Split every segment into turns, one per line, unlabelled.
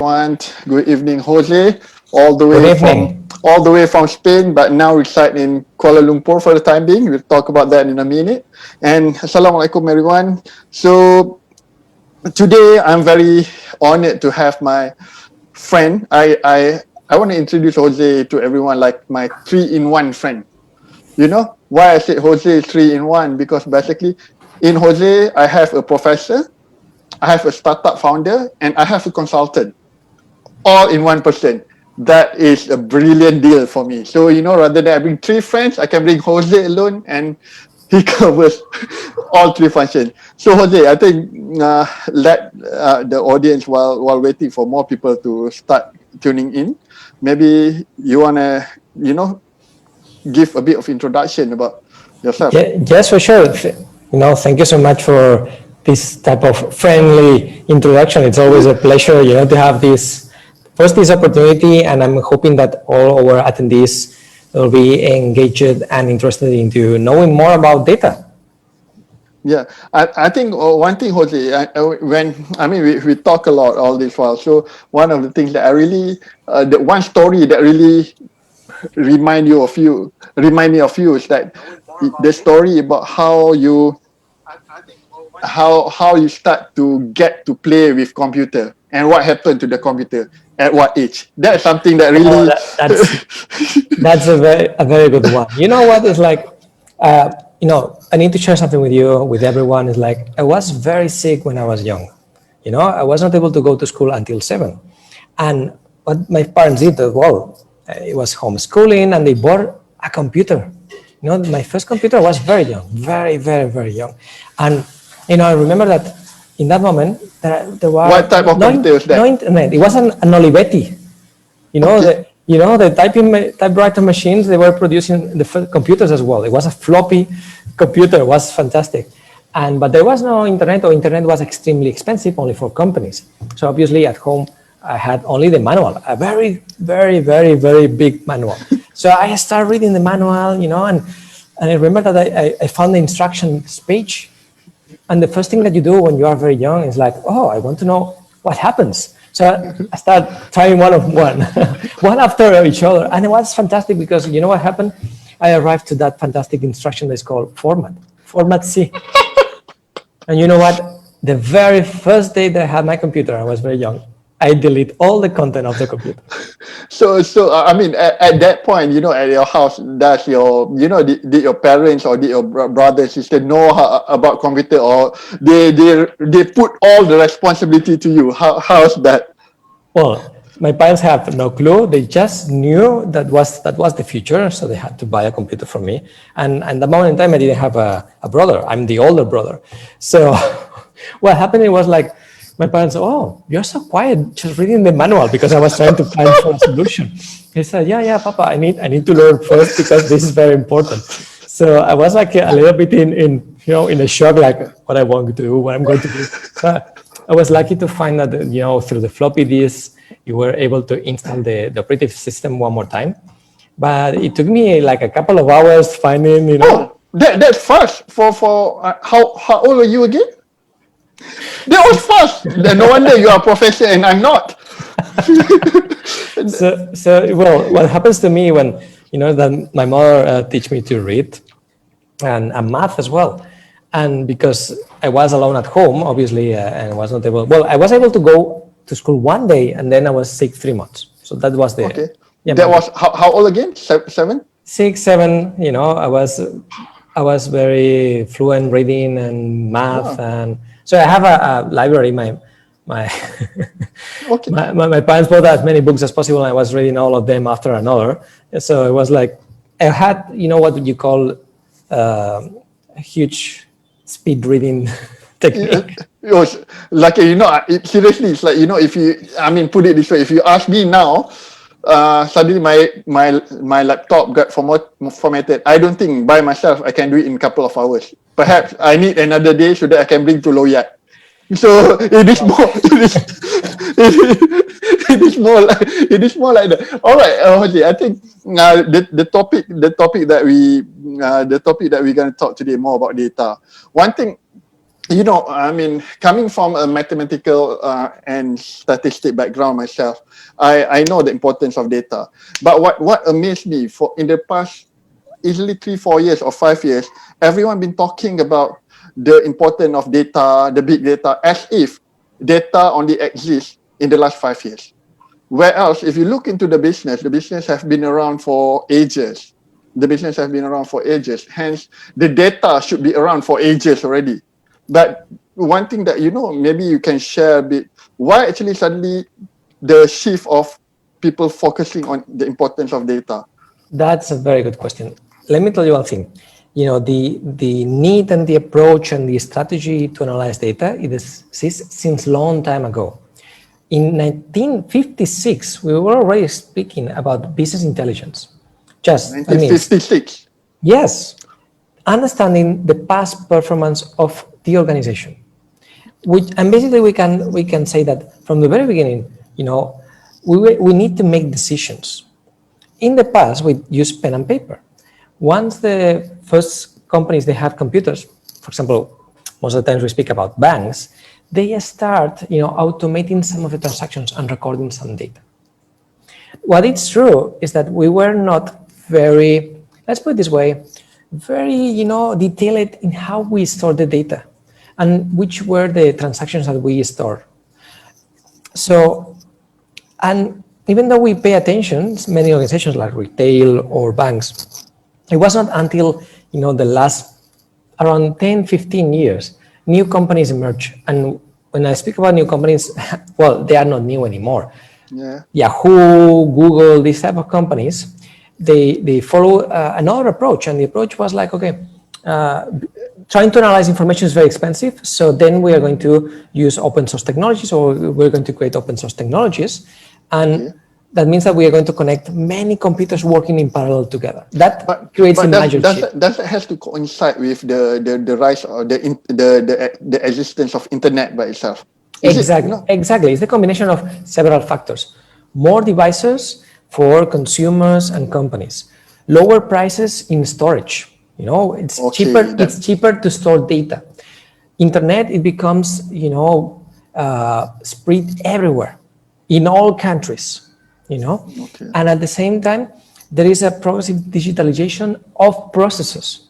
everyone. Good evening, Jose, all the
Good
way from
evening.
Spain, but now reside in Kuala Lumpur for the time being. We'll talk about that in a minute. And Assalamualaikum, everyone. So today I'm very honored to have my friend. I want to introduce Jose to everyone like my three-in-one friend. You know why I said Jose is three-in-one? Because basically, in Jose, I have a professor, I have a startup founder, and I have a consultant, all in one person. That is a brilliant deal for me. So, rather than I bring three friends, I can bring Jose alone and he covers all three functions. So, Jose, I think let the audience, while waiting for more people to start tuning in, maybe you want to, give a bit of introduction about yourself.
Yeah, yes, for sure. Thank you so much for this type of friendly introduction. It's always a pleasure, to have this opportunity, and I'm hoping that all our attendees will be engaged and interested into knowing more about data.
Yeah, I think one thing, Jose, we talk a lot all this while. So one of the things that I really, the one story that really remind me of you is that the story about how you start to get to play with computer and what happened to the computer at what age. That's something that
Oh,
really,
that's a very good one. You know what? It's like, I need to share something with you, with everyone. It's like I was very sick when I was young. I was not able to go to school until 7, and what my parents did, well, it was homeschooling, and they bought a computer. My first computer was very young, very, very, very young, and I remember that in that moment there were
what type of
no,
computer is
no
that?
internet. It was an Olivetti.
Okay.
The typewriter machines, they were producing the first computers as well. It was a floppy computer. It was fantastic. But there was no internet, or internet was extremely expensive only for companies. So obviously at home, I had only the manual, a very, very, very, very big manual. So I started reading the manual, and I remember that I found the instructions page. And the first thing that you do when you are very young is like, oh, I want to know what happens. So I start trying one of one, one after each other. And it was fantastic because you know what happened? I arrived to that fantastic instruction that's called format C. And you know what? The very first day that I had my computer, I was very young, I delete all the content of the computer.
So at that point, at your house, does your, did your parents or did your brother, sister know about computer, or they put all the responsibility to you? How's that?
Well, my parents have no clue. They just knew that was the future, so they had to buy a computer for me. And at the moment in time, I didn't have a brother. I'm the older brother. So what happened, it was like my parents, oh, you're so quiet, just reading the manual, because I was trying to find for a solution. He said, yeah, Papa, I need to learn first because this is very important. So I was like a little bit in a shock, like what I want to do, what I'm going to do. But I was lucky to find that, through the floppy disk, you were able to install the operating system one more time. But it took me like a couple of hours finding.
Oh, that's fast. For how old are you again? That was fast. No wonder you are a professor and I'm not.
So well, what happens to me when, that my mother teach me to read and math as well. And because I was alone at home, obviously, and was not able, well, I was able to go to school one day, and then I was sick 3 months. So that was
Okay.
yeah,
That was how old again? 7?
6, 7, I was very fluent reading and math.
Oh,
And so I have a library. My
okay.
my parents bought as many books as possible, and I was reading all of them after another. So it was like I had, what you call a huge speed reading technique.
It was like, seriously, it's like, if you, put it this way, if you ask me now, suddenly my laptop got formatted. I don't think by myself I can do it in a couple of hours. Perhaps I need another day so that I can bring to Loyat. So it is more, it is more like that. All right, Jose, I think the topic that we're going to talk today more about data. One thing you know, I mean, coming from a mathematical and statistic background myself, I know the importance of data. But what amazed me for in the past easily 3 4 years or 5 years, everyone been talking about the importance of data, the big data, as if data only exists in the last 5 years. Whereas if you look into the business have been around for ages. The business has been around for ages. Hence, the data should be around for ages already. But one thing that you know, maybe you can share a bit, why actually suddenly the shift of people focusing on the importance of data?
That's a very good question. Let me tell you one thing. You know, the need and the approach and the strategy to analyze data, it exists since long time ago. In 1956, we were already speaking about business intelligence. Just, that means,
1956.
yes, understanding the past performance of the organization. Which, and basically we can say that from the very beginning, you know, we need to make decisions. In the past, we used pen and paper. Once the first companies they had computers, for example, most of the times we speak about banks, they start, you know, automating some of the transactions and recording some data. What is true is that we were not very, let's put it this way, very, you know, detailed in how we store the data and which were the transactions that we store. So, and even though we pay attention, many organizations like retail or banks, it was not until, you know, the last around 10, 15 years, new companies emerge. And when I speak about new companies, well, they are not new anymore.
Yeah.
Yahoo, Google, these type of companies, they follow another approach. And the approach was like, okay, trying to analyze information is very expensive. So then we are going to use open source technologies, or we're going to create open source technologies. And that means that we are going to connect many computers working in parallel together. That creates a major shift.
Does that has to coincide with the rise or the existence of internet by itself?
Exactly. Exactly. It's the combination of several factors. More devices for consumers and companies. Lower prices in storage. You know, it's cheaper. It's cheaper to store data. Internet, it becomes, you know, spread everywhere in all countries. You know, and at the same time, there is a progressive digitalization of processes.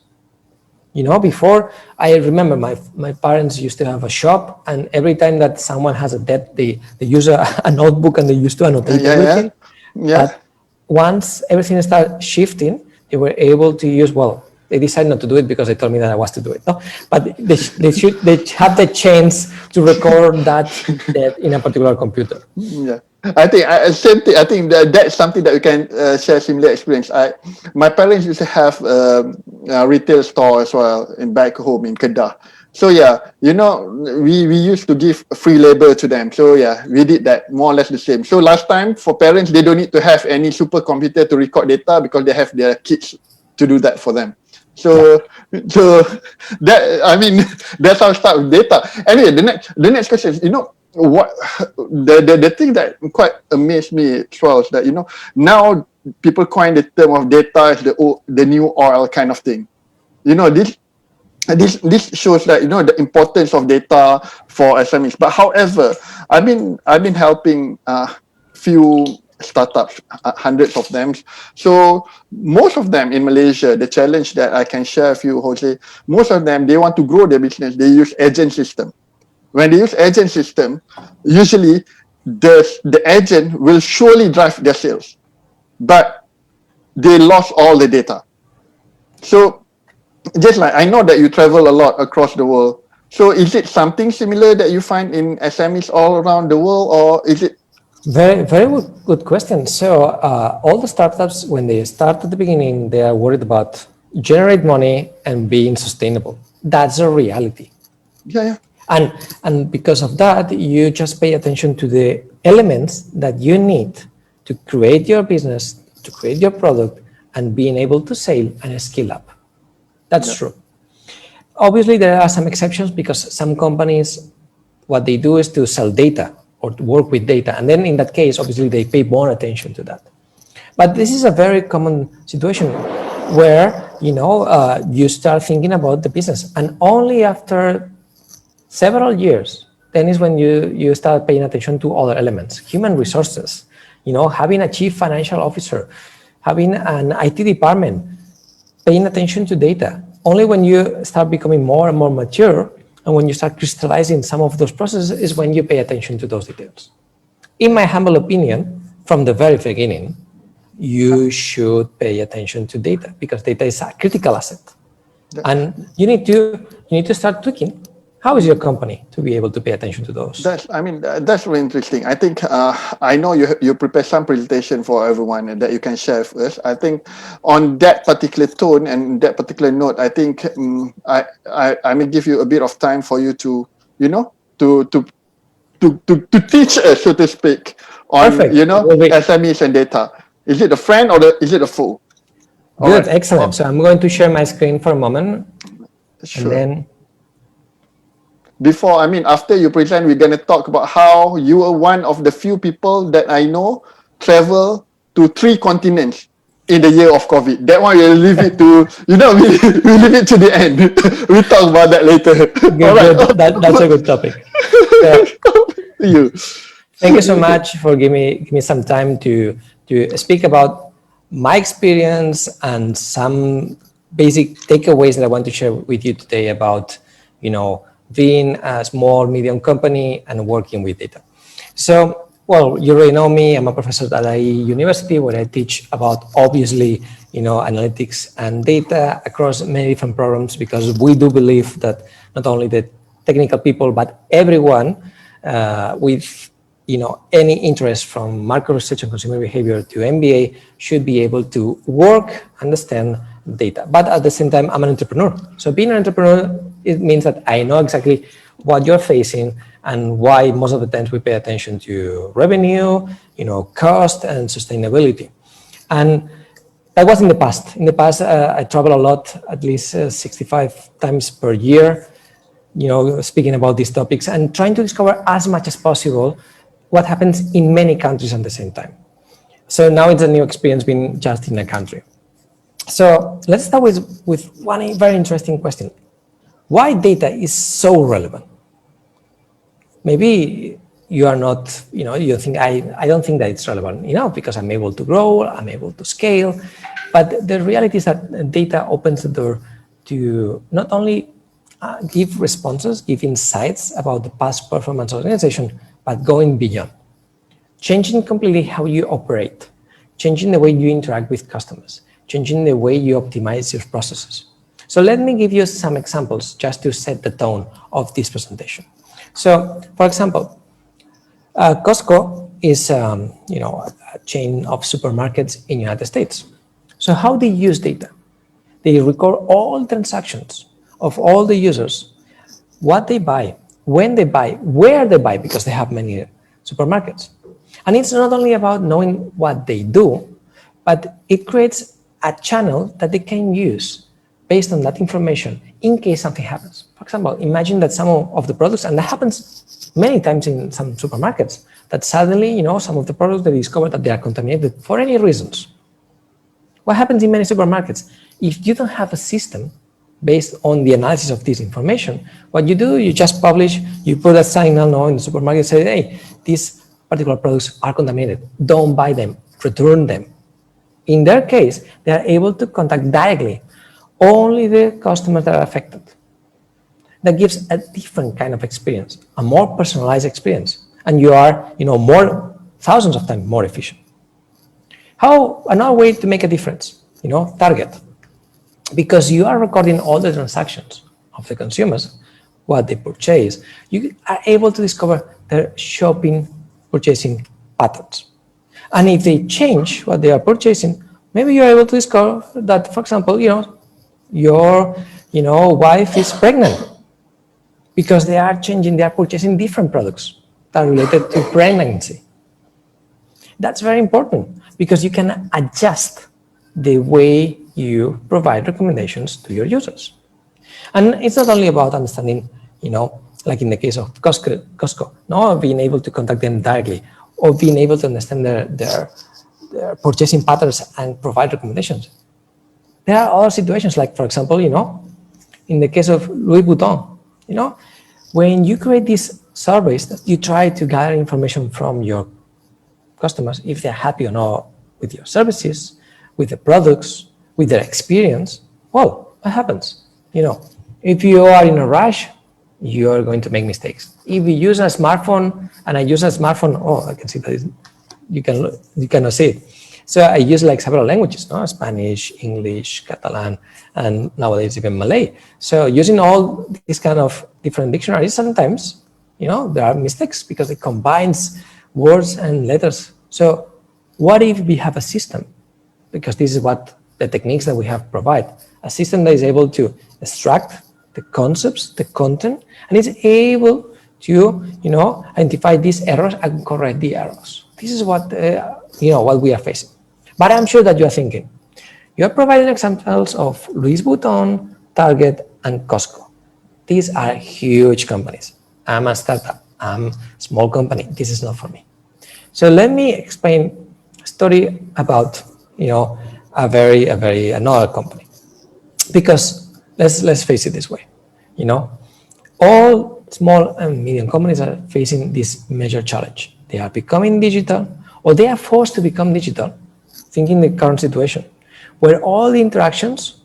You know, before, I remember my parents used to have a shop, and every time that someone has a debt, they use a notebook and they used to annotate everything. But once everything started shifting, they were able to use, well, they decided not to do it because they told me that I was to do it. No? But they have the chance to record that debt in a particular computer.
Yeah. I think that's something that we can share similar experience. My parents used to have a retail store as well in back home in Kedah. So yeah, you know, we used to give free labor to them. So yeah, we did that more or less the same. So last time for parents, they don't need to have any supercomputer to record data because they have their kids to do that for them. So that, I mean, that's how I start with data. Anyway, the next question is, you know, what the thing that quite amazed me as well is that, you know, now people coin the term of data as the new oil kind of thing. You know, this shows that, you know, the importance of data for SMEs. But however, I've been helping few startups, hundreds of them. So most of them in Malaysia, the challenge that I can share with you, Jose, most of them, they want to grow their business. They use agent system. When they use agent system, usually the agent will surely drive their sales, but they lost all the data. So just like I know that you travel a lot across the world. So is it something similar that you find in SMEs all around the world, or is it?
Very, very good question. So all the startups, when they start at the beginning, they are worried about generate money and being sustainable. That's a reality.
Yeah.
And because of that, you just pay attention to the elements that you need to create your business, to create your product, and being able to sell and scale up. That's true. Obviously, there are some exceptions because some companies, what they do is to sell data or to work with data. And then in that case, obviously, they pay more attention to that. But this is a very common situation where, you know, you start thinking about the business. And only after several years, then is when you start paying attention to other elements, human resources, having a chief financial officer, having an IT department, paying attention to data. Only when you start becoming more and more mature and when you start crystallizing some of those processes is when you pay attention to those details. In my humble opinion, from the very beginning, you should pay attention to data because data is a critical asset. And you need to start tweaking. How is your company to be able to pay attention to those?
That's really interesting. I think I know you prepare some presentation for everyone that you can share with us. I think on that particular tone and that particular note, I think I may give you a bit of time for you to to teach us, so to speak, on
Perfect.
SMEs and data. Is it a friend or is it a foe?
Good, right. Excellent. So I'm going to share my screen for a moment.
Sure.
And then
after you present, we're going to talk about how you are one of the few people that I know travel to 3 continents in the year of COVID. That one we'll leave it to, we'll leave it to the end. We'll talk about that later.
Good. That's a good topic.
You.
Thank you so much for giving me some time to speak about my experience and some basic takeaways that I want to share with you today about, being a small, medium company and working with data. So, well, you already know me. I'm a professor at a university where I teach about, obviously, analytics and data across many different programs, because we do believe that not only the technical people, but everyone with any interest from market research and consumer behavior to MBA should be able to work, understand data. But at the same time, I'm an entrepreneur. So being an entrepreneur, it means that I know exactly what you're facing and why most of the times we pay attention to revenue, cost and sustainability. And that was in the past. In the past, I travel a lot, at least 65 times per year, speaking about these topics and trying to discover as much as possible what happens in many countries at the same time. So now it's a new experience being just in a country. So let's start with one very interesting question. Why data is so relevant? Maybe you are not, you think, I don't think that it's relevant, because I'm able to grow, I'm able to scale. But the reality is that data opens the door to not only give responses, give insights about the past performance of the organization, but going beyond, changing completely how you operate, changing the way you interact with customers, changing the way you optimize your processes. So let me give you some examples just to set the tone of this presentation. So, for example, Costco is a chain of supermarkets in the United States. So how they use data? They record all transactions of all the users, what they buy, when they buy, where they buy, because they have many supermarkets. And it's not only about knowing what they do, but it creates a channel that they can use based on that information in case something happens. For example, imagine that some of the products, and that happens many times in some supermarkets, that suddenly, some of the products they discover that they are contaminated for any reasons. What happens in many supermarkets? If you don't have a system based on the analysis of this information, what you do, you just publish, you put a signal in the supermarket, say, hey, these particular products are contaminated, don't buy them, return them. In their case, they are able to contact directly only the customers that are affected. That gives a different kind of experience, a more personalized experience, and you are, thousands of times more efficient. Another way to make a difference, target. Because you are recording all the transactions of the consumers, what they purchase, you are able to discover their shopping, purchasing patterns. And if they change what they are purchasing, maybe you're able to discover that, for example, your wife is pregnant because they are purchasing different products that are related to pregnancy. That's very important because you can adjust the way you provide recommendations to your users. And it's not only about understanding, like in the case of Costco, being able to contact them directly or being able to understand their purchasing patterns and provide recommendations. There are other situations like, for example, in the case of Louis Vuitton, When you create these surveys, you try to gather information from your customers if they're happy or not with your services, with the products, with their experience. Well, what happens? If you are in a rush, you are going to make mistakes. If you use a smartphone and I use a smartphone, I can see that you cannot see it. So I use like several languages, no? Spanish, English, Catalan, and nowadays even Malay. So using all these kind of different dictionaries, sometimes, there are mistakes because it combines words and letters. So what if we have a system? Because this is what the techniques that we have provide, a system that is able to extract the concepts, the content, and is able to, identify these errors and correct the errors. This is what, what we are facing. But I'm sure that you are thinking, you are providing examples of Louis Vuitton, Target, and Costco. These are huge companies. I'm a startup. I'm a small company. This is not for me. So let me explain a story about, another company. Because let's face it this way, all small and medium companies are facing this major challenge. They are becoming digital, or they are forced to become digital, thinking the current situation, where all the interactions,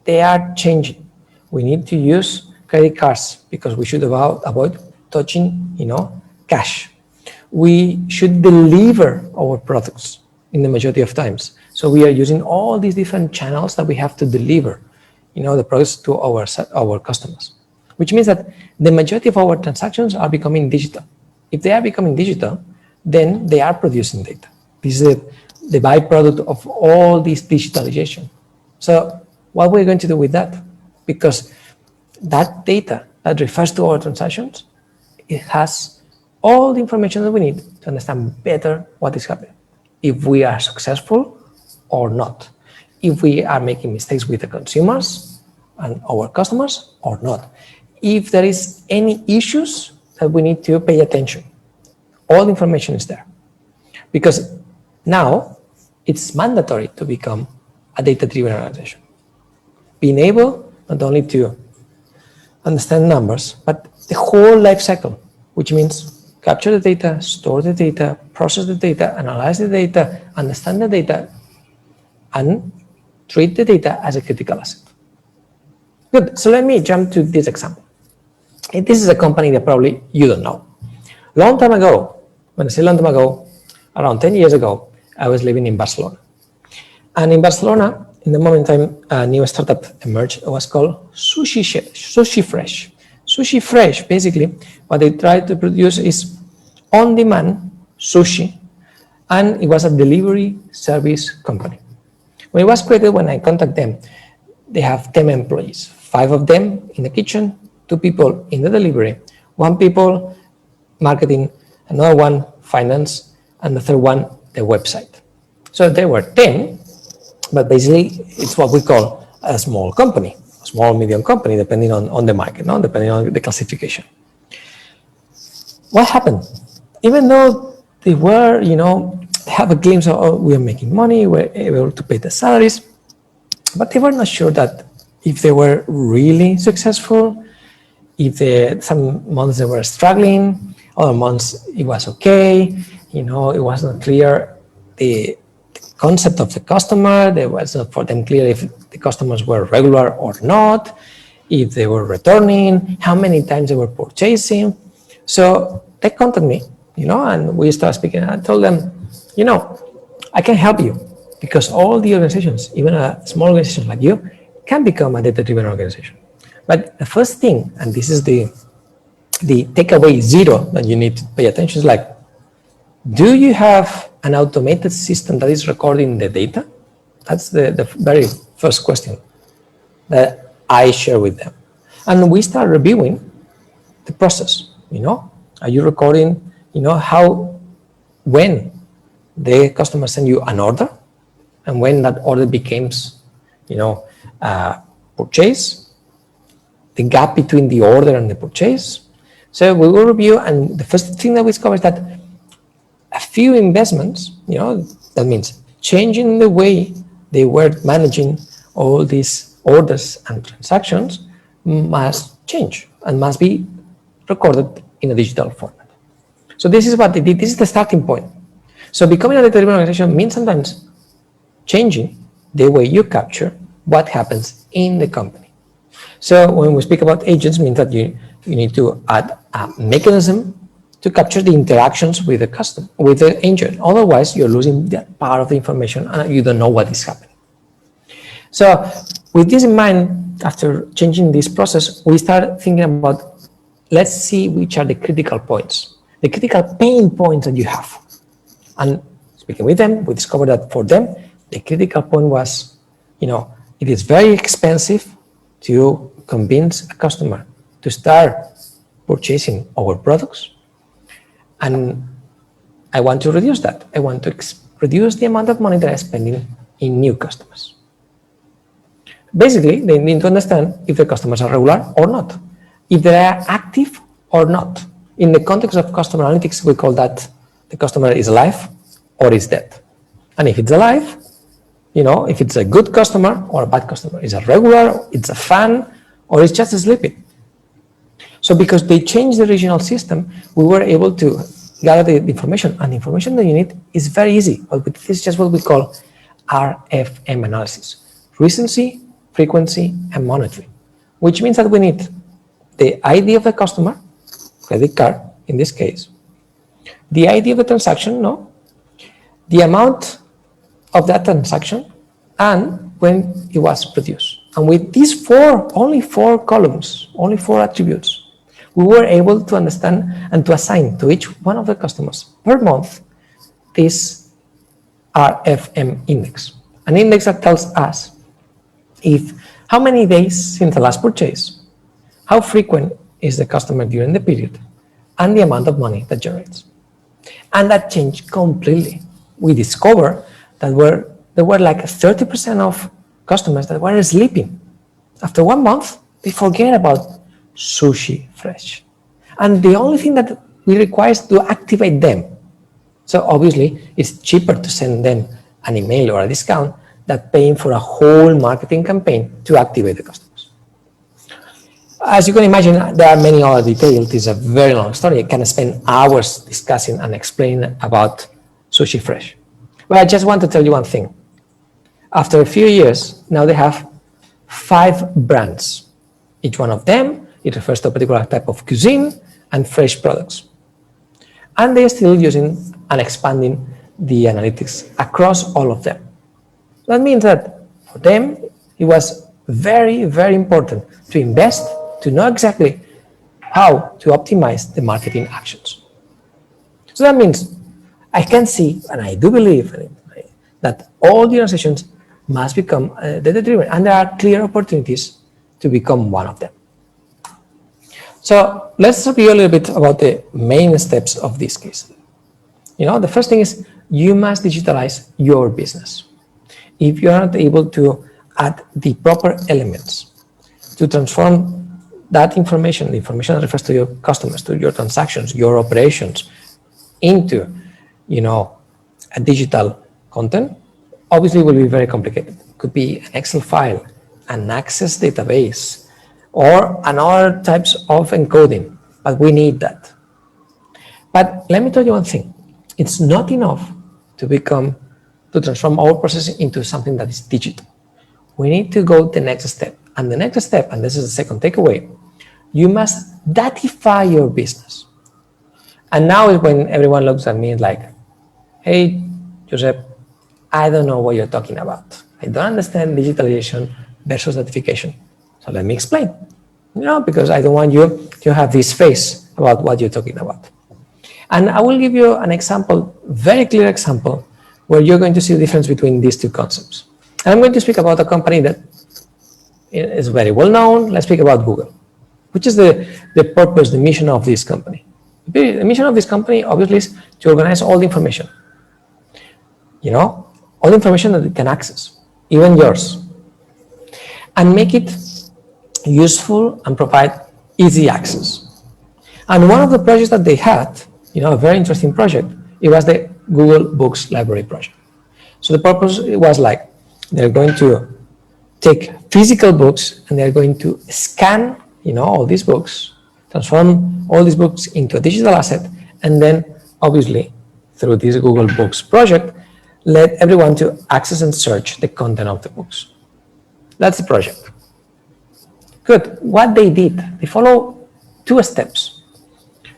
they are changing. We need to use credit cards because we should avoid touching, cash. We should deliver our products in the majority of times. So we are using all these different channels that we have to deliver, the products to our customers, which means that the majority of our transactions are becoming digital. If they are becoming digital, then they are producing data. This is the byproduct of all this digitalization. So what we're going to do with that? Because that data that refers to our transactions, it has all the information that we need to understand better what is happening. If we are successful or not. If we are making mistakes with the consumers and our customers or not. If there is any issues that we need to pay attention. All the information is there. Because now it's mandatory to become a data-driven organization. Being able not only to understand numbers, but the whole life cycle, which means capture the data, store the data, process the data, analyze the data, understand the data, and treat the data as a critical asset. Good, so let me jump to this example. This is a company that probably you don't know. Long time ago, when I say long time ago, around 10 years ago, I was living in Barcelona. And in Barcelona, in the moment in time, a new startup emerged. It was called Sushi Fresh. Sushi Fresh, basically, what they tried to produce is on-demand sushi, and it was a delivery service company. When it was created, when I contact them, they have 10 employees, 5 of them in the kitchen, 2 people in the delivery, 1 people marketing, another 1 finance, and the third 1 the website. So there were 10, but basically it's what we call a small company, a small medium company, depending on the market, no? Depending on the classification. What happened? Even though they were, they have a glimpse of, oh, we are making money, we're able to pay the salaries, but they were not sure that if they were really successful, if some months they were struggling, other months it was okay, it was not clear the concept of the customer, it was not for them clear if the customers were regular or not, if they were returning, how many times they were purchasing. So they contacted me, and we started speaking, and I told them, I can help you because all the organizations, even a small organization like you, can become a data-driven organization. But the first thing, and this is the takeaway 0 that you need to pay attention, is like, do you have an automated system that is recording the data? That's the very first question that I share with them. And we start reviewing the process, Are you recording, when the customer send you an order and when that order becomes, purchase, the gap between the order and the purchase. So we will review, and the first thing that we discover is that a few investments, that means changing the way they were managing all these orders and transactions must change and must be recorded in a digital format. So this is what they did. This is the starting point. So becoming a data-driven organization means sometimes changing the way you capture what happens in the company. So when we speak about agents, means that you need to add a mechanism to capture the interactions with the customer, with the agent. Otherwise, you're losing that part of the information and you don't know what is happening. So with this in mind, after changing this process, we start thinking about, let's see which are the critical points, the critical pain points that you have. And speaking with them, we discovered that for them, the critical point was, it is very expensive to convince a customer to start purchasing our products. And I want to reduce that. I want to reduce the amount of money that I'm spending in new customers. Basically, they need to understand if the customers are regular or not, if they are active or not. In the context of customer analytics, we call that the customer is alive or is dead. And if it's alive, if it's a good customer or a bad customer, is a regular, it's a fan, or it's just sleeping. So because they changed the regional system, we were able to gather the information, and the information that you need is very easy. But this is just what we call RFM analysis: recency, frequency, and monitoring, which means that we need the ID of the customer, credit card in this case, the ID of the transaction, the amount of that transaction, and when it was produced. And with these only four columns, only four attributes, we were able to understand and to assign to each one of the customers per month this RFM index, an index that tells us how many days since the last purchase, how frequent is the customer during the period, and the amount of money that generates. And that changed completely. We discovered that there were like 30% of customers that were sleeping. After 1 month, they forget about Sushi Fresh. And the only thing that we require is to activate them. So obviously, it's cheaper to send them an email or a discount than paying for a whole marketing campaign to activate the customers. As you can imagine, there are many other details. It's a very long story. I can spend hours discussing and explaining about Sushi Fresh. But I just want to tell you one thing. After a few years, now they have 5 brands. Each one of them, it refers to a particular type of cuisine and fresh products. And they're still using and expanding the analytics across all of them. That means that for them, it was very, very important to invest, to know exactly how to optimize the marketing actions. So that means I can see, and I do believe, that all the organizations must become data-driven, and there are clear opportunities to become one of them. So let's review a little bit about the main steps of this case. The first thing is you must digitalize your business. If you are not able to add the proper elements to transform that information, the information that refers to your customers, to your transactions, your operations, into, a digital content, obviously it will be very complicated. It could be an Excel file, an Access database, or another types of encoding, but we need that. But let me tell you one thing. It's not enough to transform our process into something that is digital. We need to go the next step. And the next step, and this is the second takeaway, you must datify your business. And now is when everyone looks at me like, hey, Josep, I don't know what you're talking about. I don't understand digitalization versus datification. So let me explain, because I don't want you to have this face about what you're talking about. And I will give you an example, very clear example, where you're going to see the difference between these two concepts. And I'm going to speak about a company that is very well known. Let's speak about Google, which is the purpose, the mission of this company. The mission of this company obviously is to organize all the information. All the information that it can access, even yours, and make it useful and provide easy access. And one of the projects that they had, a very interesting project, it was the Google Books Library project. So the purpose was like, they're going to take physical books and they're going to scan, all these books transform all these books into a digital asset, and then obviously through this Google Books project, let everyone to access and search the content of the books. That's the project. Good. What they did, they follow two steps.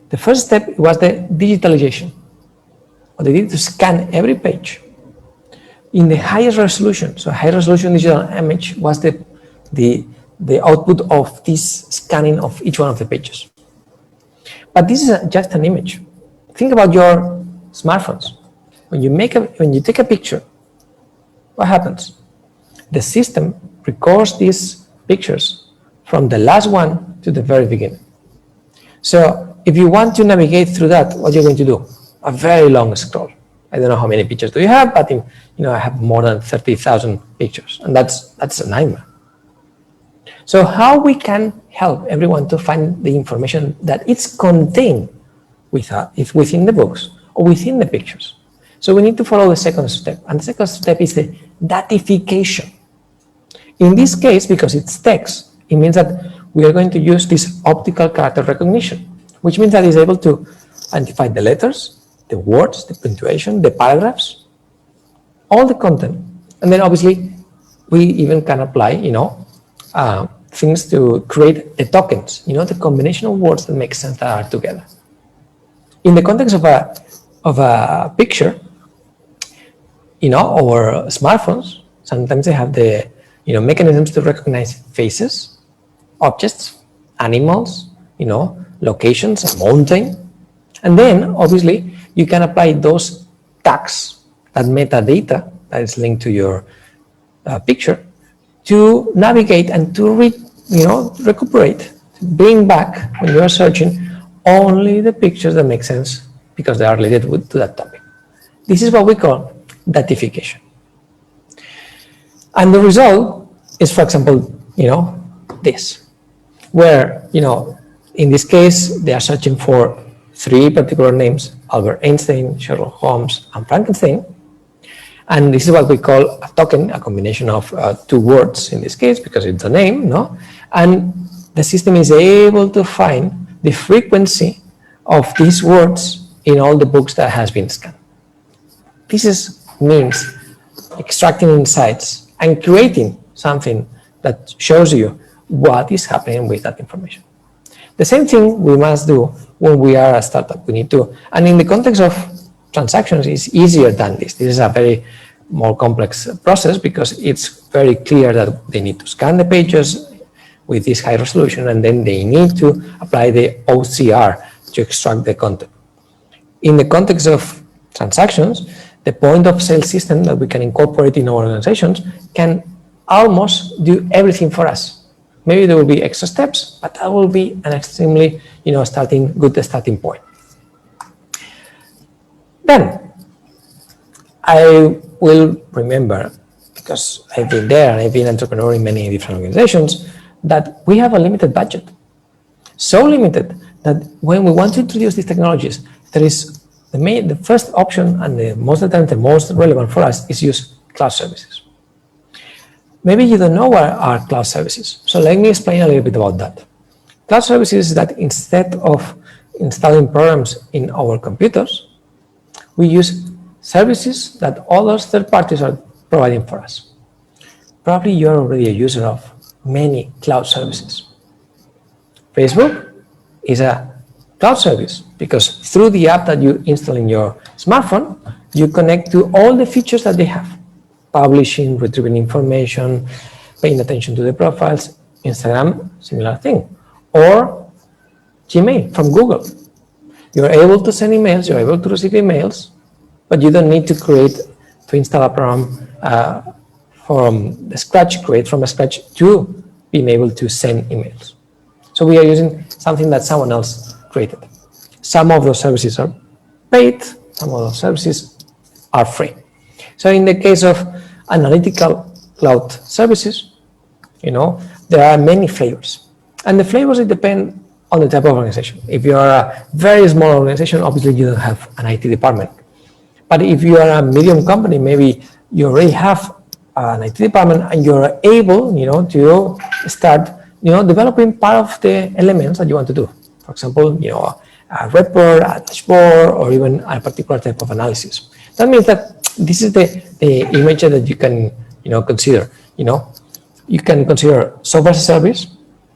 The first step was the digitalization. What they did to scan every page in the highest resolution. So high resolution digital image was the output of this scanning of each one of the pages. But this is just an image. Think about your smartphones. When you take a picture, what happens? The system records these pictures from the last one to the very beginning. So if you want to navigate through that, what you're going to do? A very long scroll. I don't know how many pictures do you have, but I have more than 30,000 pictures, and that's a nightmare. So how we can help everyone to find the information that it's contained within the books or within the pictures? So we need to follow the second step, and the second step is the datification. In this case, because it's text, it means that we are going to use this optical character recognition, which means that it's able to identify the letters, the words, the punctuation, the paragraphs, all the content. And then obviously we even can apply, things to create the tokens, the combination of words that make sense that are together. In the context of a picture, our smartphones, sometimes they have the, mechanisms to recognize faces, objects, animals, locations, a mountain. And then obviously you can apply those tags, that metadata that is linked to your picture, to navigate and to recuperate, to bring back, when you are searching, only the pictures that make sense because they are related to that topic. This is what we call datification. And the result is, for example, this, where, in this case, they are searching for 3 particular names: Albert Einstein, Sherlock Holmes, and Frankenstein. And this is what we call a token, a combination of 2 words in this case, because it's a name, no? And the system is able to find the frequency of these words in all the books that has been scanned. This means extracting insights and creating something that shows you what is happening with that information. The same thing we must do when we are a startup. We need to, and in the context of transactions, it's easier than this. This is a very more complex process because it's very clear that they need to scan the pages with this high resolution, and then they need to apply the OCR to extract the content. In the context of transactions, the point of sale system that we can incorporate in our organizations can almost do everything for us. Maybe there will be extra steps, but that will be an extremely, good starting point. Then I will remember, because I've been there and I've been an entrepreneur in many different organizations, that we have a limited budget. So limited that when we want to introduce these technologies, there is the first option, and the most of the time the most relevant for us, is use cloud services. Maybe you don't know what are cloud services, so let me explain a little bit about that. Cloud services is that instead of installing programs in our computers, we use services that other third parties are providing for us. Probably you're already a user of many cloud services. Facebook is a cloud service because through the app that you install in your smartphone, you connect to all the features that they have: publishing, retrieving information, paying attention to the profiles. Instagram, similar thing. Or Gmail from Google. You're able to send emails, you're able to receive emails, but you don't need to install a program from scratch to being able to send emails. So we are using something that someone else created. Some of those services are paid, some of those services are free. So in the case of analytical cloud services, there are many flavors. And the flavors, it depend on the type of organization. If you are a very small organization, obviously you don't have an IT department. But if you are a medium company, maybe you already have an IT department and you're able, to start, developing part of the elements that you want to do. For For example, a report, a dashboard, or even a particular type of analysis. That means that this is the image that you can consider. You can consider software as a service.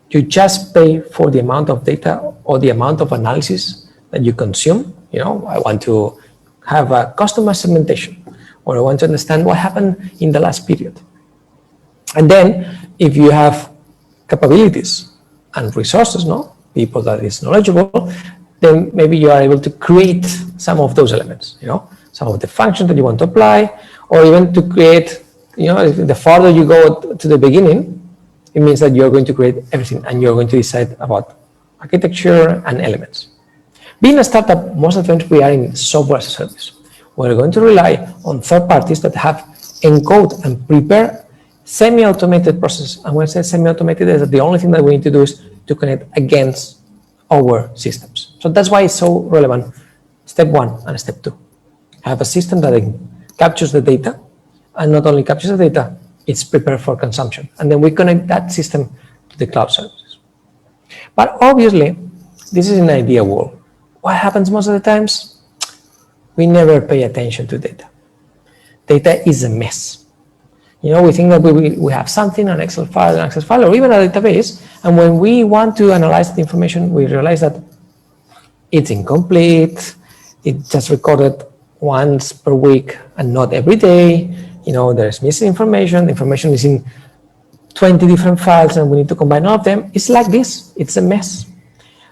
You just pay for the amount of data or the amount of analysis that you consume. I want to have a customer segmentation, or I want to understand what happened in the last period. And then if you have capabilities and resources, people that is knowledgeable, then maybe you are able to create some of those elements, some of the functions that you want to apply, or even to create, the farther you go to the beginning, it means that you're going to create everything and you're going to decide about architecture and elements. Being a startup, most of the times we are in software as a service. We're going to rely on third parties that have encode and prepare semi-automated processes. And when I say semi-automated, is that the only thing that we need to do is to connect against our systems. So that's why it's so relevant, step 1 and step 2. Have a system that captures the data, and not only captures the data, it's prepared for consumption. And then we connect that system to the cloud services. But obviously, this is an ideal world. What happens most of the times? We never pay attention to data. Data is a mess. We think that we have something, an Excel file, an Access file, or even a database, and when we want to analyze the information, we realize that it's incomplete, it's just recorded once per week and not every day. There's missing information, the information is in 20 different files and we need to combine all of them. It's like this, it's a mess.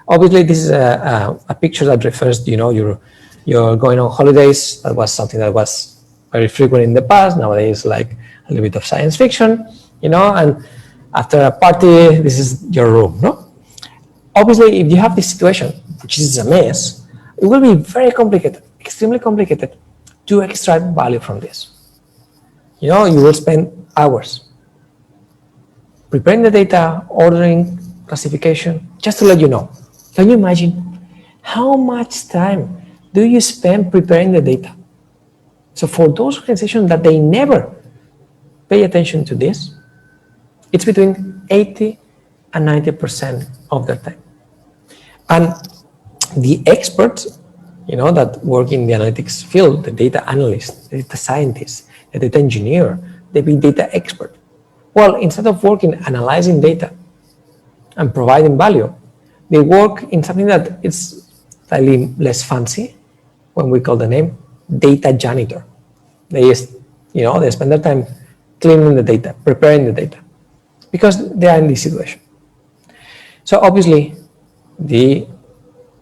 Obviously, this is a picture that refers to, you're going on holidays. That was something that was very frequent in the past. Nowadays, like a little bit of science fiction, and after a party, this is your room, Obviously, if you have this situation, which is a mess, it will be very complicated, extremely complicated to extract value from this. You will spend hours preparing the data, ordering, classification, just to let you know. Can you imagine how much time do you spend preparing the data? So for those organizations that they never pay attention to this, it's between 80 and 90% of their time. And the experts, that work in the analytics field, the data analyst, the data scientist, the data engineer, the big data expert. Well, instead of working analyzing data and providing value, they work in something that is slightly less fancy, when we call the name data janitor. They spend their time cleaning the data, preparing the data, because they are in this situation. So obviously, the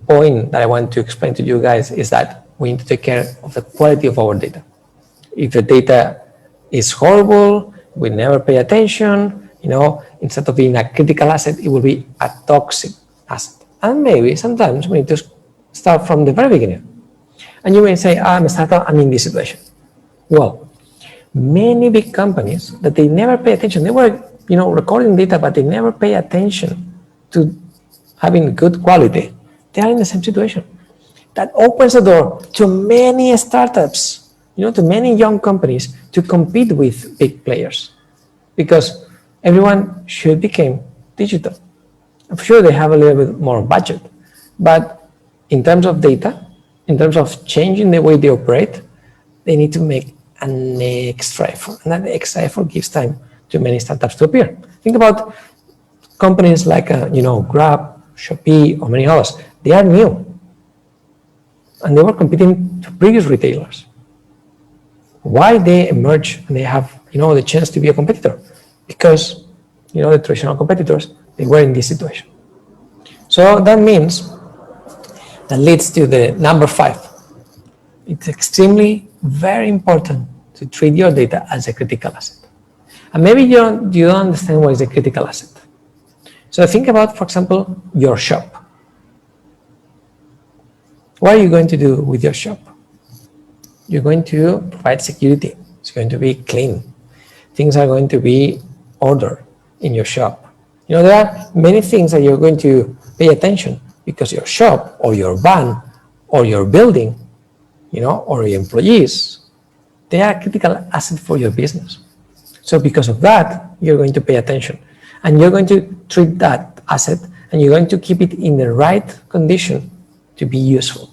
point that I want to explain to you guys is that we need to take care of the quality of our data. If the data is horrible, we never pay attention, instead of being a critical asset, it will be a toxic asset. And maybe sometimes we need to start from the very beginning. And you may say, I'm a startup, I'm in this situation. Well, many big companies that they never pay attention, they were, recording data, but they never pay attention to having good quality. They are in the same situation. That opens the door to many startups, to many young companies to compete with big players, because everyone should become digital. I'm sure they have a little bit more budget, but in terms of data, in terms of changing the way they operate, they need to make an extra effort, and that extra effort gives time to many startups to appear. Think about companies like Grab, Shopee, or many others. They are new, and they were competing to previous retailers. Why they emerge and they have the chance to be a competitor? Because the traditional competitors, they were in this situation. So that means that leads to the number 5. It's extremely very important to treat your data as a critical asset. And maybe you don't understand what is a critical asset. So think about, for example, your shop. What are you going to do with your shop? You're going to provide security. It's going to be clean. Things are going to be ordered in your shop. There are many things that you're going to pay attention, because your shop or your van or your building, or your employees, they are a critical asset for your business. So because of that, you're going to pay attention, and you're going to treat that asset and you're going to keep it in the right condition to be useful,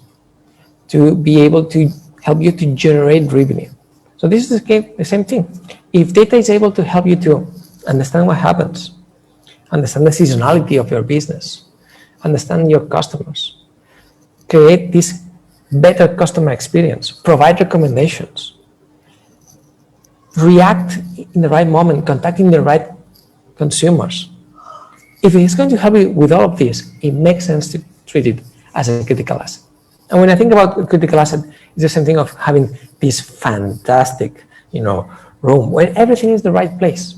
to be able to help you to generate revenue. So this is the same thing. If data is able to help you to understand what happens, understand the seasonality of your business, understand your customers, create this better customer experience, provide recommendations, react in the right moment, contacting the right consumers. If it's going to help you with all of this, it makes sense to treat it as a critical asset. And when I think about a critical asset, it's the same thing of having this fantastic, room where everything is the right place,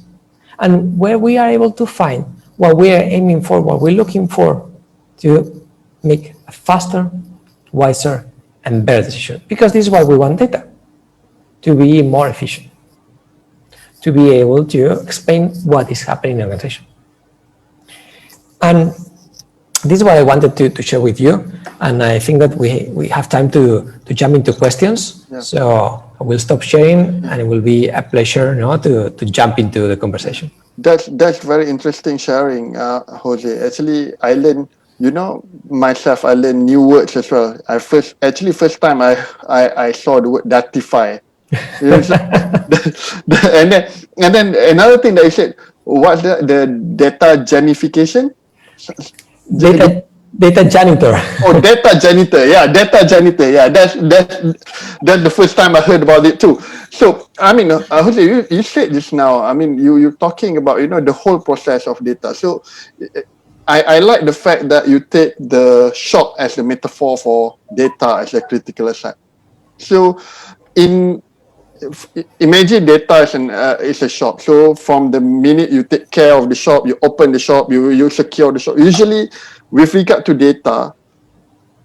and where we are able to find what we are aiming for, what we're looking for, to make a faster, wiser, and better decision. Because this is why we want data, to be more efficient, to be able to explain what is happening in the organization. And this is what I wanted to share with you. And I think that we have time to jump into questions. Yeah. So I will stop sharing, and it will be a pleasure to jump into the conversation.
That's very interesting sharing, Jose. Actually, I learned, myself, I learned new words as well. First time I saw the word datify. And then another thing that you said, what's the data genification?
Data janitor.
Oh, data janitor. Yeah, data janitor. Yeah, that's the first time I heard about it too. So, I mean, Jose, you said this now. I mean, you're talking about, the whole process of data. So, I like the fact that you take the shop as a metaphor for data as a critical asset. So, imagine data is a shop. So from the minute you take care of the shop, you open the shop, you secure the shop. Usually, with regard to data,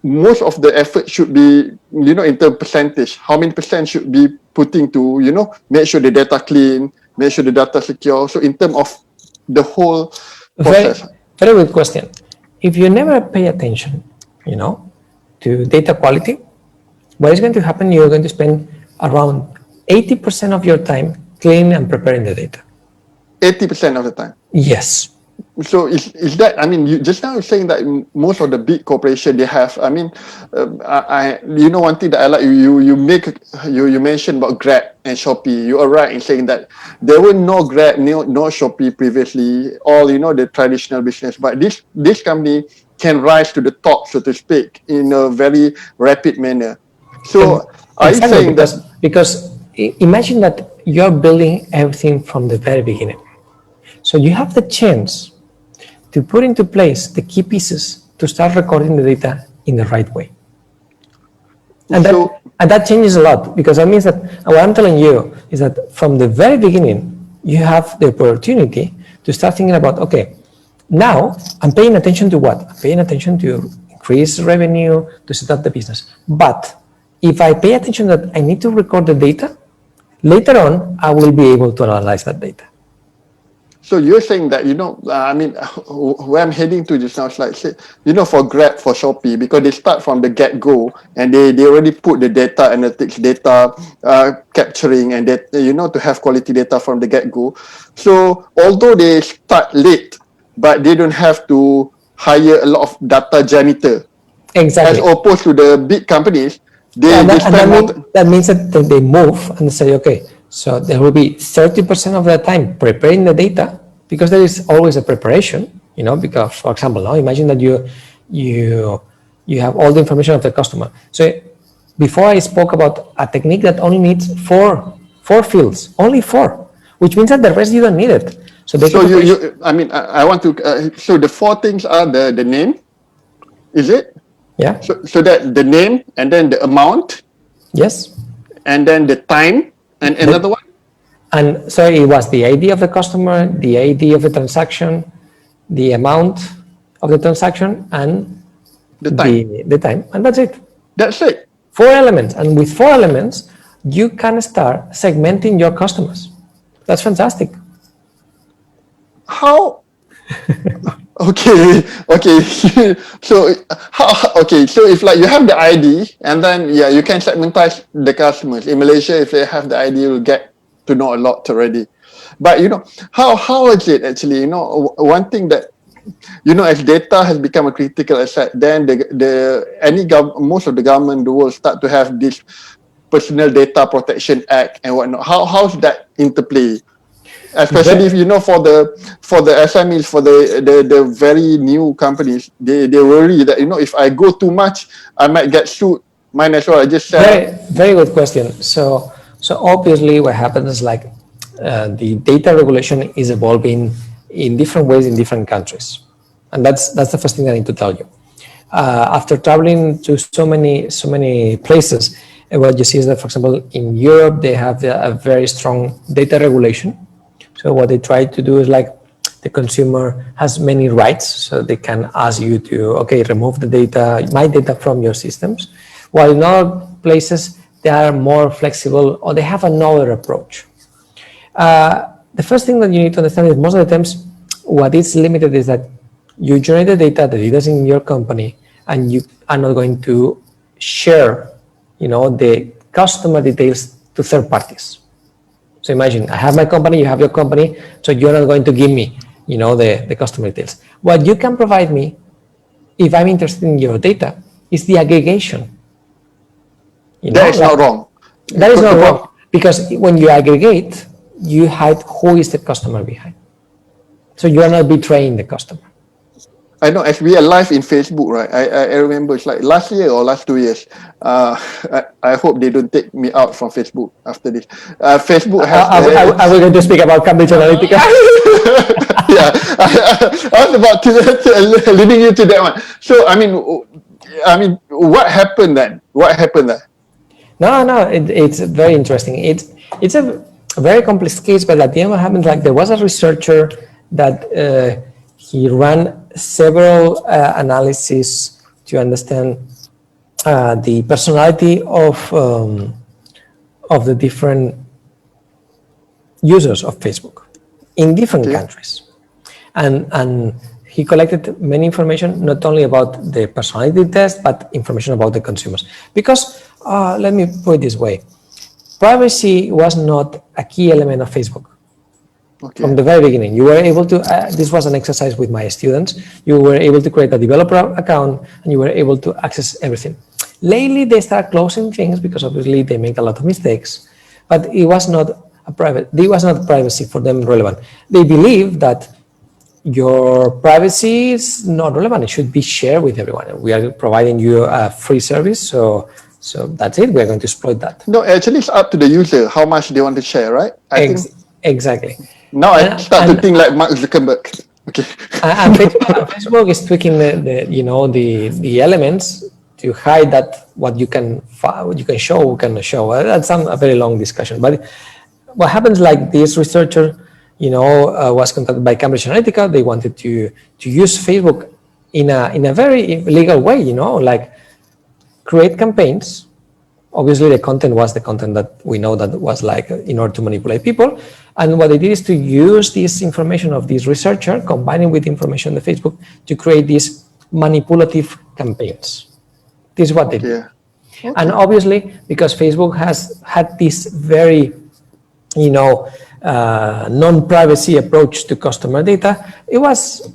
most of the effort should be, in terms of percentage, how many percent should be putting to, make sure the data clean, make sure the data secure. So in terms of the whole process.
Very good question. If you never pay attention, to data quality, what is going to happen? You're going to spend around 80% of your time cleaning and preparing the data.
80% of the time?
Yes.
So is that, I mean, you just now saying that most of the big corporation they have, I mean, one thing that I like, you mentioned about Grab and Shopee. You are right in saying that there were no Grab, no Shopee previously, all, the traditional business, but this company can rise to the top, so to speak, in a very rapid manner. So are you saying
because imagine that you're building everything from the very beginning. So you have the chance to put into place the key pieces to start recording the data in the right way. And that changes a lot, because that means that what I'm telling you is that from the very beginning, you have the opportunity to start thinking about, okay, now I'm paying attention to what? I'm paying attention to increase revenue, to set up the business. But if I pay attention that I need to record the data, later on, I will be able to analyze that data.
So you're saying that, I mean, where I'm heading to just now is like, for Grab, for Shopee, because they start from the get-go and they already put the data analytics, data capturing, and that, to have quality data from the get-go. So although they start late, but they don't have to hire a lot of data janitor.
Exactly.
As opposed to the big companies,
that means that they move and say, okay, so there will be 30% of the time preparing the data, because there is always a preparation, because, for example, now imagine that you have all the information of the customer. So before I spoke about a technique that only needs four fields, only 4, which means that the rest you don't need it. So
I want to, so the 4 things are the name, is it?
Yeah.
So that the name, and then the amount.
Yes.
And then the time, and another one.
And so it was the ID of the customer, the ID of the transaction, the amount of the transaction, and
the time.
The time, and that's it.
That's it.
4 elements, and with 4 elements, you can start segmenting your customers. That's fantastic.
How? Okay. So if like you have the ID, and then you can segmentize the customers. In Malaysia, if they have the ID, you'll get to know a lot already. But how is it actually? One thing that as data has become a critical asset, then most of the government in the world start to have this Personal Data Protection Act and whatnot. How's that interplay? Especially if for the SMEs, for the very new companies, they worry that if I go too much, I might get sued. Might as well I just sell.
Very good question. So obviously what happens is like the data regulation is evolving in different ways in different countries, and that's the first thing I need to tell you. After traveling to so many places, what you see is that, for example, in Europe they have a very strong data regulation. So what they try to do is like the consumer has many rights, so they can ask you to remove the data, my data from your systems. While in other places they are more flexible or they have another approach. The first thing that you need to understand is most of the times what is limited is that you generate the data that is in your company and you are not going to share the customer details to third parties. So imagine I have my company, you have your company, so you're not going to give me the customer details. What you can provide me, if I'm interested in your data, is the aggregation.
That is not wrong.
That is not wrong, because when you aggregate, you hide who is the customer behind. So you are not betraying the customer.
I know, as we are live in Facebook, right? I remember it's like last year or last 2 years. I hope they don't take me out from Facebook after this. Facebook has.
Are we going to speak about Cambridge Analytica?
Yeah, I was about to leading you to that one. So I mean, what happened then? What happened there?
No, it's very interesting. It's a very complex case, but at the end what happened, like there was a researcher that he ran several analyses to understand the personality of the different users of Facebook in different countries, and he collected many information, not only about the personality test, but information about the consumers. Because let me put it this way, privacy was not a key element of Facebook. From the very beginning, you were able to, this was an exercise with my students, you were able to create a developer account and you were able to access everything. Lately, they start closing things because obviously they make a lot of mistakes, but it was not privacy for them relevant. They believe that your privacy is not relevant. It should be shared with everyone. We are providing you a free service, so that's it. We're going to exploit that.
No, actually, it's up to the user how much they want to share, right?
Exactly.
Now I start to think like Mark Zuckerberg. Okay.
And Facebook is tweaking the elements to hide that what you can show, cannot show. That's a very long discussion. But what happens, like this researcher, was contacted by Cambridge Analytica. They wanted to use Facebook in a very legal way, like create campaigns. Obviously, the content was the content that we know that was like in order to manipulate people. And what they did is to use this information of this researcher, combining with information on the Facebook, to create these manipulative campaigns. This is what they did. Okay. And obviously, because Facebook has had this very, non-privacy approach to customer data, it was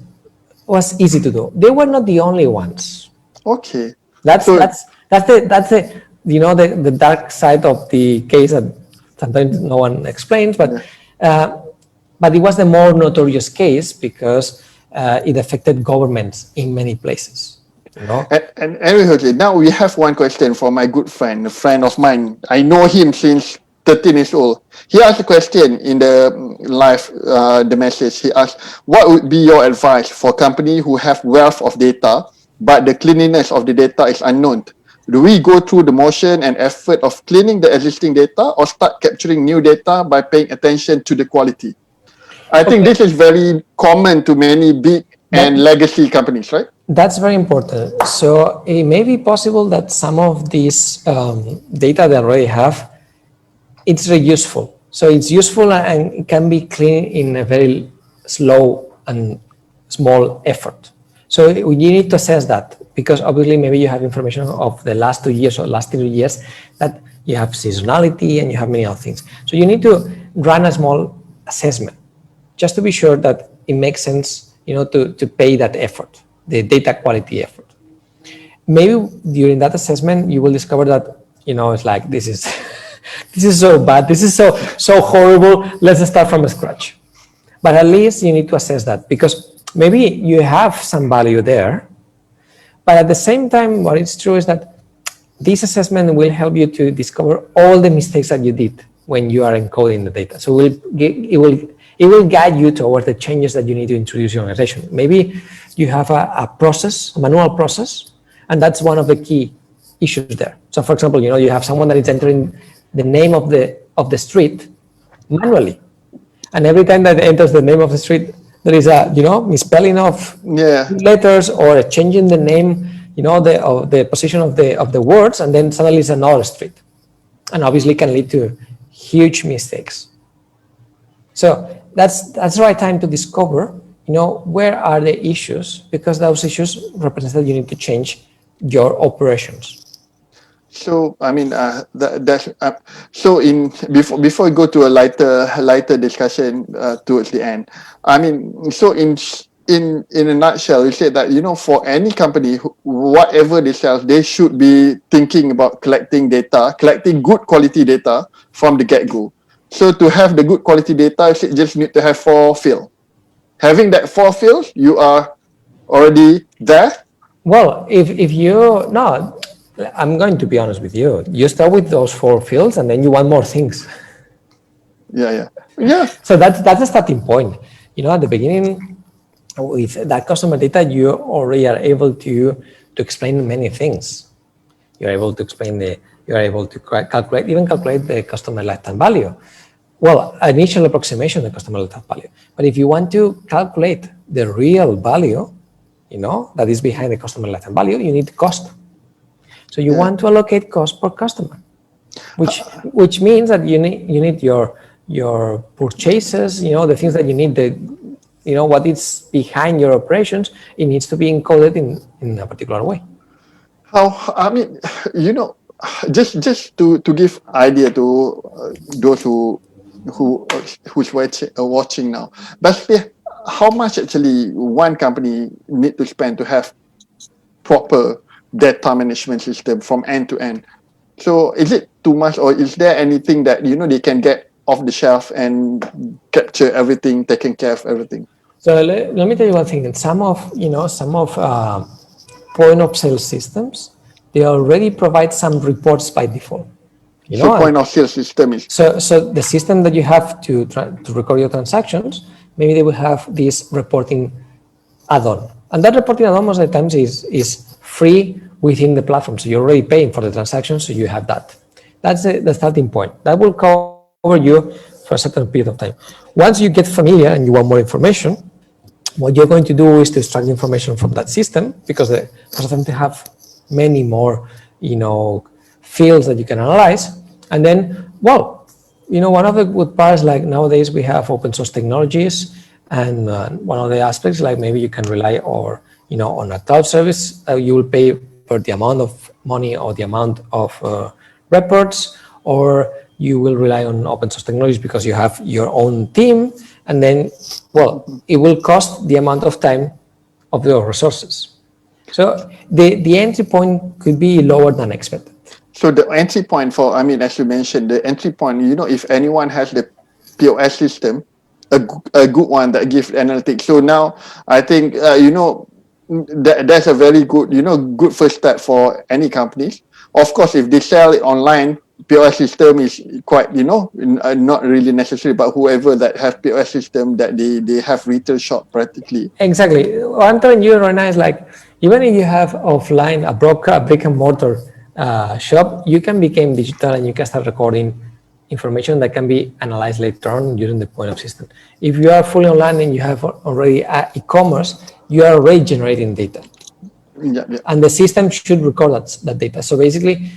easy to do. They were not the only ones.
Okay.
That's the dark side of the case that sometimes no one explains, but it was the more notorious case because it affected governments in many places.
And anyway, now we have one question from my good friend, a friend of mine. I know him since 13 years old. He asked a question in the live, the message. He asked, what would be your advice for companies who have wealth of data, but the cleanliness of the data is unknown? Do we go through the motion and effort of cleaning the existing data or start capturing new data by paying attention to the quality? I think this is very common to many big and legacy companies, right?
That's very important. So it may be possible that some of these data they already have, it's very useful. So it's useful and it can be cleaned in a very slow and small effort. So you need to assess that, because obviously maybe you have information of the last 2 years or last 3 years that you have seasonality and you have many other things. So you need to run a small assessment just to be sure that it makes sense to pay that effort, the data quality effort. Maybe during that assessment, you will discover that, it's like, this is, this is so bad. This is so horrible. Let's start from scratch. But at least you need to assess that, because maybe you have some value there. But at the same time, what is true is that this assessment will help you to discover all the mistakes that you did when you are encoding the data. So it will guide you towards the changes that you need to introduce in your organization. Maybe you have a process, a manual process, and that's one of the key issues there. So for example, you have someone that is entering the name of the street manually. And every time that enters the name of the street, there is a misspelling of letters, or a change in the name, the position of the words, and then suddenly it's another street, and obviously can lead to huge mistakes. So that's the right time to discover, where are the issues, because those issues represent that you need to change your operations.
So I mean, so before we go to a lighter discussion towards the end, I mean, so in a nutshell, you said that for any company, whatever they sell, they should be thinking about collecting good quality data from the get-go. So to have the good quality data, you just need to have 4 fields. Having that 4 fields, you are already there.
Well, if you no. I'm going to be honest with you. You start with those 4 fields, and then you want more things.
Yeah.
So that's the starting point. At the beginning, with that customer data, you already are able to explain many things. You're able to calculate the customer lifetime value. Well, initial approximation of the customer lifetime value. But if you want to calculate the real value, that is behind the customer lifetime value, you need cost. So you want to allocate cost per customer, which means that you need your purchases, the things that you need, what is behind your operations, it needs to be encoded in a particular way.
I mean, just to give idea to those who's watching now, basically, how much actually one company need to spend to have proper data management system from end to end? So is it too much, or is there anything that they can get off the shelf and capture everything, taking care of everything?
So let me tell you one thing. Some of point of sale systems, they already provide some reports by default.
So point of sale system is
so the system that you have to record your transactions, maybe they will have this reporting add-on, and that reporting add-on most of the times is free within the platform. So you're already paying for the transactions, so you have that. That's the starting point. That will cover you for a certain period of time. Once you get familiar and you want more information, what you're going to do is to extract information from that system, because the system have many more, fields that you can analyze. And then, one of the good parts, like nowadays we have open source technologies, and one of the aspects, like maybe you can rely on a cloud service, you will pay for the amount of money or the amount of reports, or you will rely on open source technologies because you have your own team, and then, it will cost the amount of time of your resources. So the entry point could be lower than expected.
So the entry point as you mentioned, the entry point, if anyone has the POS system, a good one that gives analytics. So now I think, that's a very good, good first step for any companies. Of course, if they sell it online, POS system is quite, not really necessary, but whoever that have POS system, that they have retail shop practically.
Exactly. What I'm telling you right now is, like, even if you have offline a brick and mortar shop, you can become digital and you can start recording information that can be analyzed later on using the point of system. If you are fully online and you have already e-commerce, you are already generating data.
Yeah.
And the system should record that data. So basically,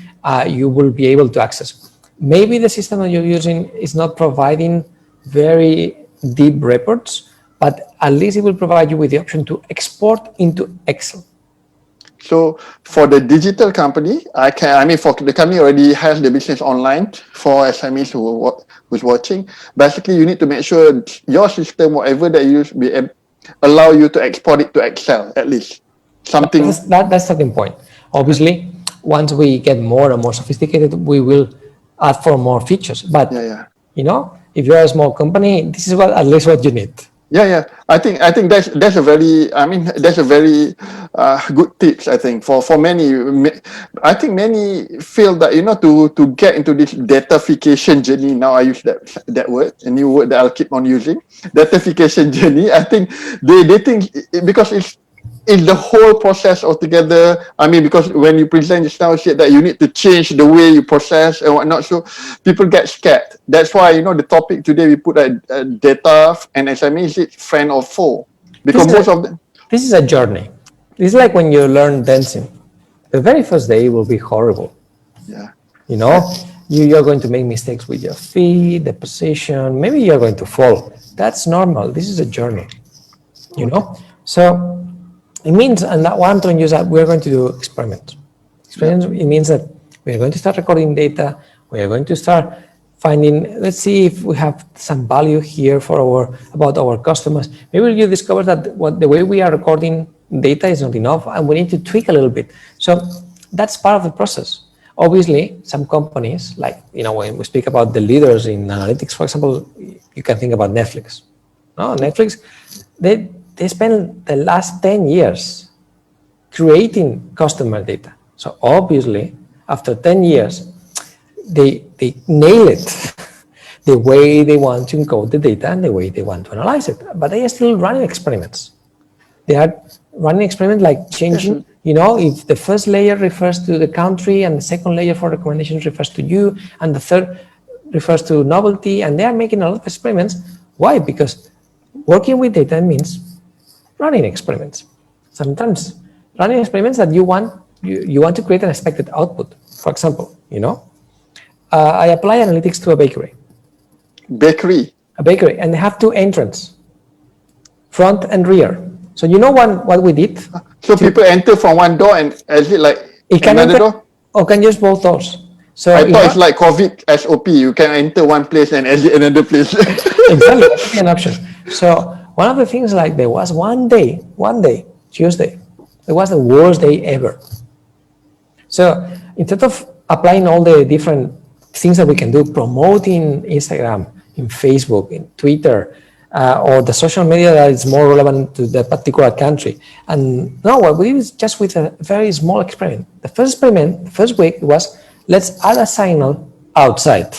you will be able to access. Maybe the system that you're using is not providing very deep reports, but at least it will provide you with the option to export into Excel.
So for the digital company, for the company already has the business online, for SMEs who's watching, basically you need to make sure your system, whatever that you use, allow you to export it to Excel at least. Something.
That's the point. Obviously, once we get more and more sophisticated, we will add for more features. But
Yeah.
if you're a small company, this is at least what you need.
Yeah. I think that's a very, that's a very good tips. I think for many, I think many feel that to get into this datification journey. Now I use that word, a new word that I'll keep on using. Datification journey. I think they think because it's the whole process altogether. Because when you present just now, said that you need to change the way you process and whatnot, so people get scared. That's why the topic today we put data and SME is it friend or foe? Because
this is a journey. It's like when you learn dancing. The very first day will be horrible.
Yeah.
You're going to make mistakes with your feet, the position. Maybe you're going to fall. That's normal. This is a journey. So it means, and that what I'm trying to use that we're going to do experiments. It means that we're going to start recording data. We're going to start finding, let's see if we have some value here about our customers. Maybe you discover that the way we are recording data is not enough and we need to tweak a little bit. So that's part of the process. Obviously, some companies, like, when we speak about the leaders in analytics, for example, you can think about Netflix. Netflix, they spent the last 10 years creating customer data. So obviously, after 10 years, they nail it, the way they want to encode the data and the way they want to analyze it. But they are still running experiments. They are running experiments like changing, if the first layer refers to the country and the second layer for recommendations refers to you and the third refers to novelty, and they are making a lot of experiments. Why? Because working with data means running experiments. Sometimes running experiments that you want to create an expected output. For example, I apply analytics to a bakery. A bakery, and they have two entrances, front and rear. So what we did?
So people enter from one door and exit like another door?
Or can use both doors. So
I thought it's like COVID SOP. You can enter one place and exit another place.
Exactly, that could be an option. So one of the things, like, there was one day, Tuesday, it was the worst day ever. So instead of applying all the different things that we can do, promoting Instagram, in Facebook, in Twitter, or the social media that is more relevant to the particular country. And no, what we did is just with a very small experiment. The first week was, let's add a signal outside.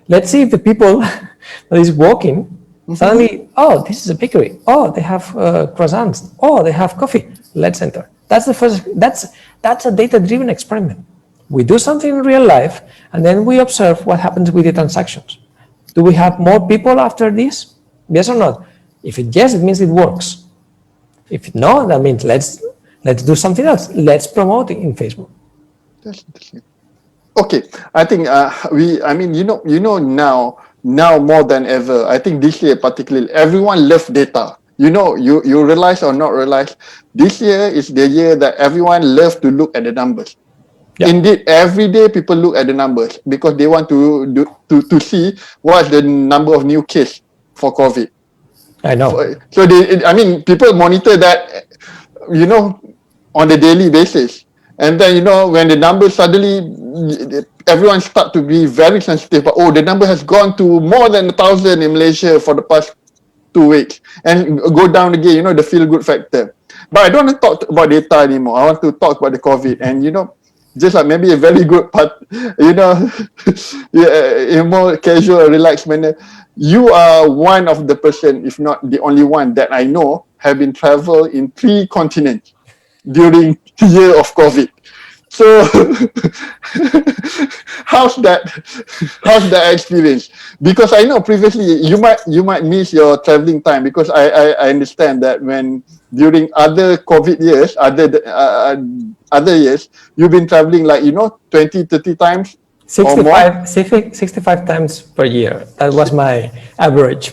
Let's see if the people that is walking suddenly, oh, this is a bakery. Oh, they have croissants. Oh, they have coffee. Let's enter. That's the first. That's a data-driven experiment. We do something in real life, and then we observe what happens with the transactions. Do we have more people after this? Yes or not? If it yes, it means it works. If no, that means let's do something else. Let's promote it in Facebook.
That's interesting. Okay, I think now more than ever, I think this year particularly, everyone loves data. You realize or not realize, this year is the year that everyone loves to look at the numbers. Yeah. Indeed, every day people look at the numbers because they want to see what's the number of new cases for COVID.
I know.
So people monitor that, on a daily basis. And then, when the numbers suddenly, everyone start to be very sensitive. But, the number has gone to more than 1,000 in Malaysia for the past 2 weeks. And go down again, the feel-good factor. But I don't want to talk about data anymore. I want to talk about the COVID. And, just like maybe a very good part, in a more casual, relaxed manner, you are one of the person, if not the only one that I know, have been travel in 3 continents during the year of COVID. So how's that experience? Because I know previously you might miss your traveling time, because I understand that when during other COVID years, other years, you've been traveling 20, 30 times
65 times per year. That was my average.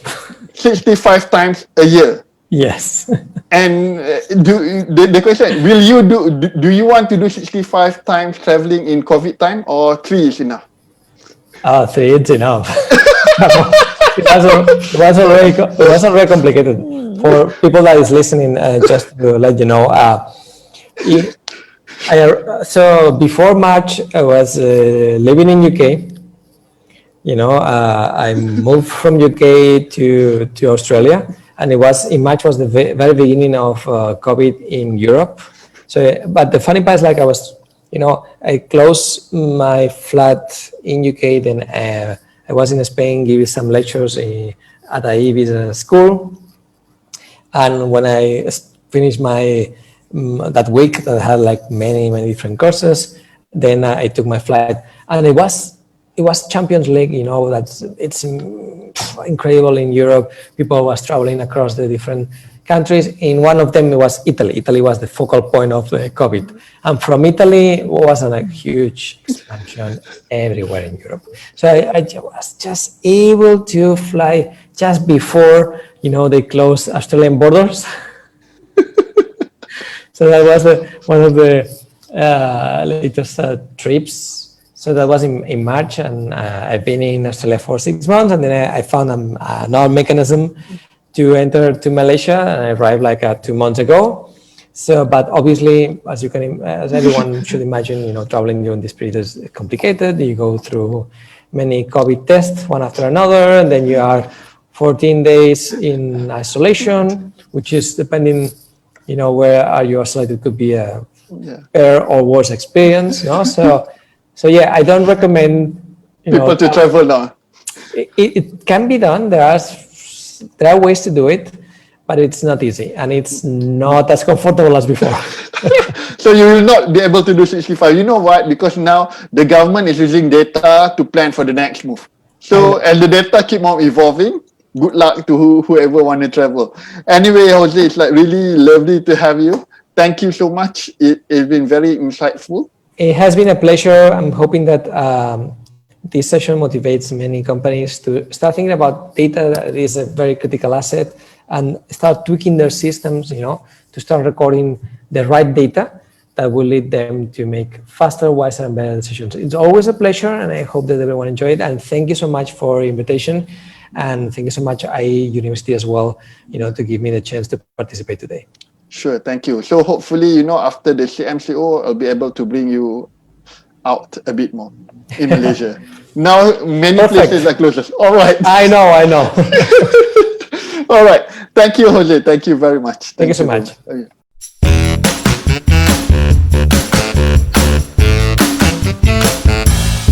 65 times a year.
Yes.
And the question, do you want to do 65 times traveling in COVID time, or 3 is enough?
3 is enough. It was already complicated. For people that is listening, just to let you know, so before March, I was living in UK. I moved from UK to Australia, and it was in March was the very beginning of COVID in Europe. So, but the funny part is like I closed my flat in UK, then I was in Spain giving some lectures at a business school, and when I finished my that week that I had like many different courses, then I took my flight, and it was Champions League. It's incredible in Europe. People was traveling across the different countries. In one of them, it was Italy. Italy was the focal point of the COVID, and from Italy was a huge expansion everywhere in Europe. So I was just able to fly just before they closed Australian borders. So that was one of the latest trips. So that was in March, and I've been in Australia for 6 months, and then I found another mechanism to enter to Malaysia, and I arrived like 2 months ago. So, but obviously, as everyone should imagine, traveling during this period is complicated. You go through many COVID tests one after another, and then you are 14 days in isolation, which is depending, where are you isolated, could be a better or worse experience. So yeah, I don't recommend
people to travel now.
It can be done. There are ways to do it, but it's not easy, and it's not as comfortable as before.
So you will not be able to do 65. You know what? Because now the government is using data to plan for the next move. So and the data keep on evolving. Good luck to whoever want to travel. Anyway, Jose, it's like really lovely to have you. Thank you so much. It's been very insightful.
It has been a pleasure. I'm hoping that this session motivates many companies to start thinking about data that is a very critical asset and start tweaking their systems, to start recording the right data that will lead them to make faster, wiser, and better decisions. It's always a pleasure, and I hope that everyone enjoyed it. And thank you so much for the invitation. And thank you so much, IE University as well, to give me the chance to participate today.
Sure, thank you. So hopefully, after the CMCO, I'll be able to bring you out a bit more in Malaysia. Now, many places are closed. All right.
I know.
All right. Thank you, Jose. Thank you very much.
Thank you so much.